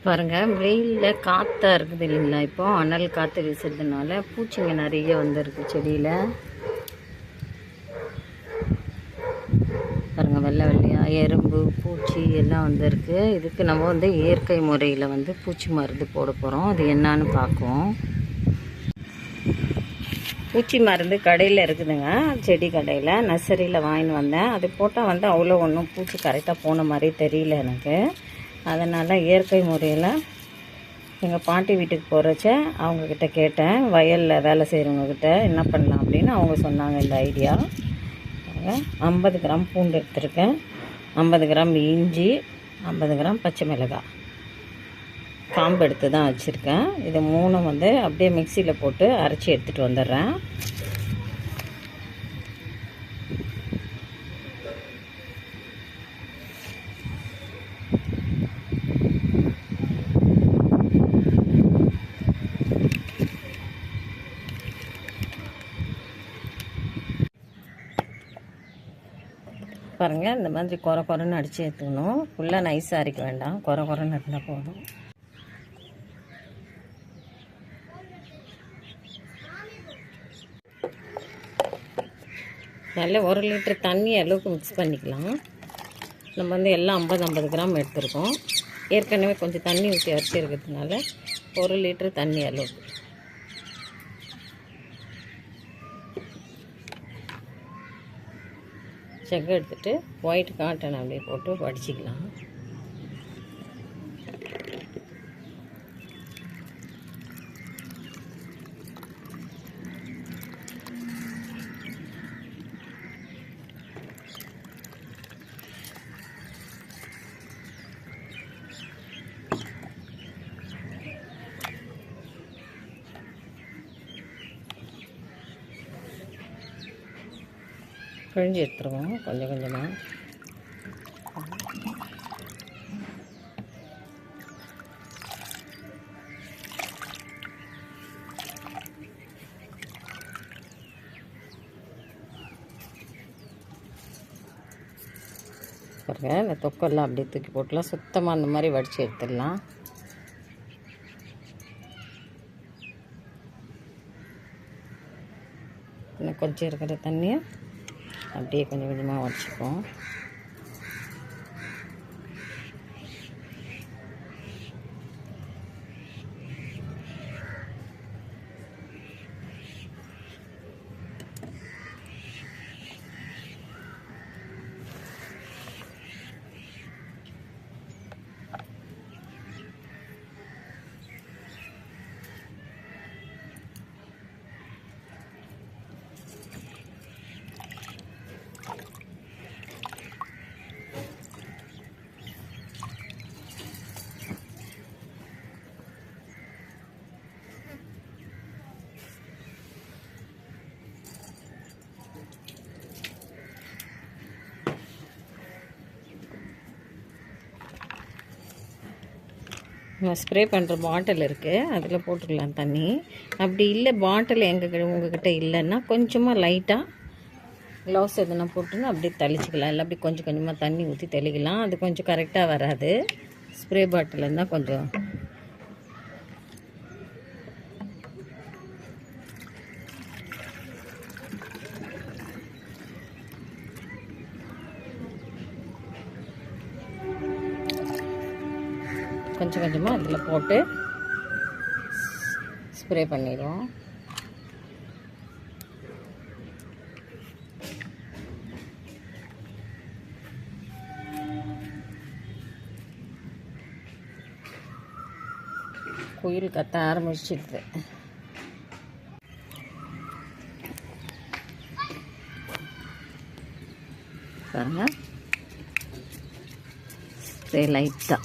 பாருங்கள், வெயிலில் காற்றா இருக்குது இல்லைங்களா? இப்போ அனல் காற்று வீசுறதுனால பூச்சிங்க நிறைய வந்துருக்கு செடியில். பாருங்கள், வெள்ளை வெள்ளையாக எறும்பு பூச்சி எல்லாம் வந்துருக்கு. இதுக்கு நம்ம இயற்கை முறையில் பூச்சி மருந்து போட போகிறோம். அது என்னான்னு பார்க்குவோம். பூச்சி மருந்து கடையில் இருக்குதுங்க, செடி கடையில் நர்சரியில் வாங்கின்னு வந்தேன். அது போட்டால் அவ்வளோ ஒன்றும் பூச்சி கரெக்டாக போன மாதிரி தெரியல எனக்கு. அதனால் இயற்கை முறையில் எங்கள் பாட்டி வீட்டுக்கு போகிறச்ச அவங்கக்கிட்ட கேட்டேன், வயலில் வேலை செய்கிறவங்கக்கிட்ட என்ன பண்ணலாம் அப்படின்னு. அவங்க சொன்னாங்க இந்த ஐடியா. 50 கிராம் பூண்டு எடுத்துருக்கேன், 50 கிராம் இஞ்சி, 50 கிராம் பச்சை மிளகாய் காம்பு எடுத்து தான் வச்சுருக்கேன். இது மூணும் அப்படியே மிக்சியில் போட்டு அரைச்சி எடுத்துகிட்டு வந்துடுறேன். பாருங்கள், இந்த மாதிரி குறை குறைன்னு அடித்து எடுத்துக்கணும். ஃபுல்லாக நைஸாக அரைக்க வேண்டாம், குறை குறைன்னு இருந்தால் போதும். நல்ல 1 லிட்டர் தண்ணி அளவுக்கு மிக்ஸ் பண்ணிக்கலாம். நம்ம எல்லாம் 50 கிராம் எடுத்துருக்கோம். ஏற்கனவே கொஞ்சம் தண்ணி ஊற்றி அரைச்சி இருக்கிறதுனால 1 லிட்டர் தண்ணி அளவுக்கு. செக் எடுத்துகிட்டு ஒயிட் காட்டன் அப்படியே போட்டு வடிச்சிக்கலாம். பிழிஞ்சு எடுத்துருவோம் கொஞ்சம் கொஞ்சமாக. பாருங்கள், இந்த தொக்கெல்லாம் அப்படியே தூக்கி போட்டுலாம் சுத்தமாக அந்த மாதிரி வடித்து எடுத்துடலாம். இன்னும் கொஞ்சம் இருக்கிற தண்ணியை அப்படியே கொஞ்சம் கொஞ்சமாக வச்சுப்போம். ஸ்ப்ரே பண்ணுற பாட்டில் இருக்குது, அதில் போட்டுக்கலாம் தண்ணி. அப்படி இல்லை பாட்டில் உங்ககிட்ட இல்லைன்னா கொஞ்சமாக லைட்டாக க்ளவுஸ் எதுனா போட்டுன்னு அப்படியே தெளிச்சிக்கலாம். இல்லை அப்படி கொஞ்சம் கொஞ்சமாக தண்ணி ஊற்றி தெளிக்கலாம். அது கொஞ்சம் கரெக்டாக வராது. ஸ்ப்ரே பாட்டில் இருந்தால் கொஞ்சம் கொஞ்சம் கொஞ்சமாக அதில் போட்டு ஸ்ப்ரே பண்ணிடுவோம். குயில் கத்த ஆரம்பிச்சிடுது. பாருங்க, ஸ்ப்ரே லைட்டாக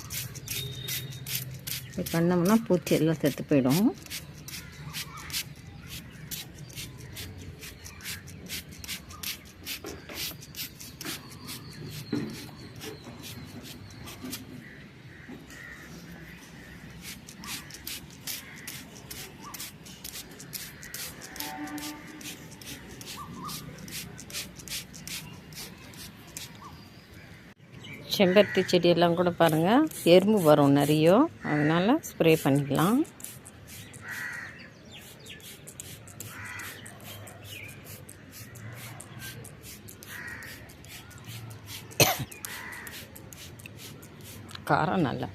பண்ணோம்னா பூச்சி எல்லாம் செத்து போயிடும். செம்பருத்தி செடியெல்லாம் கூட பாருங்கள் எறும்பு வரும் நிறைய, அதனால் ஸ்ப்ரே பண்ணிக்கலாம். காரம் நல்லா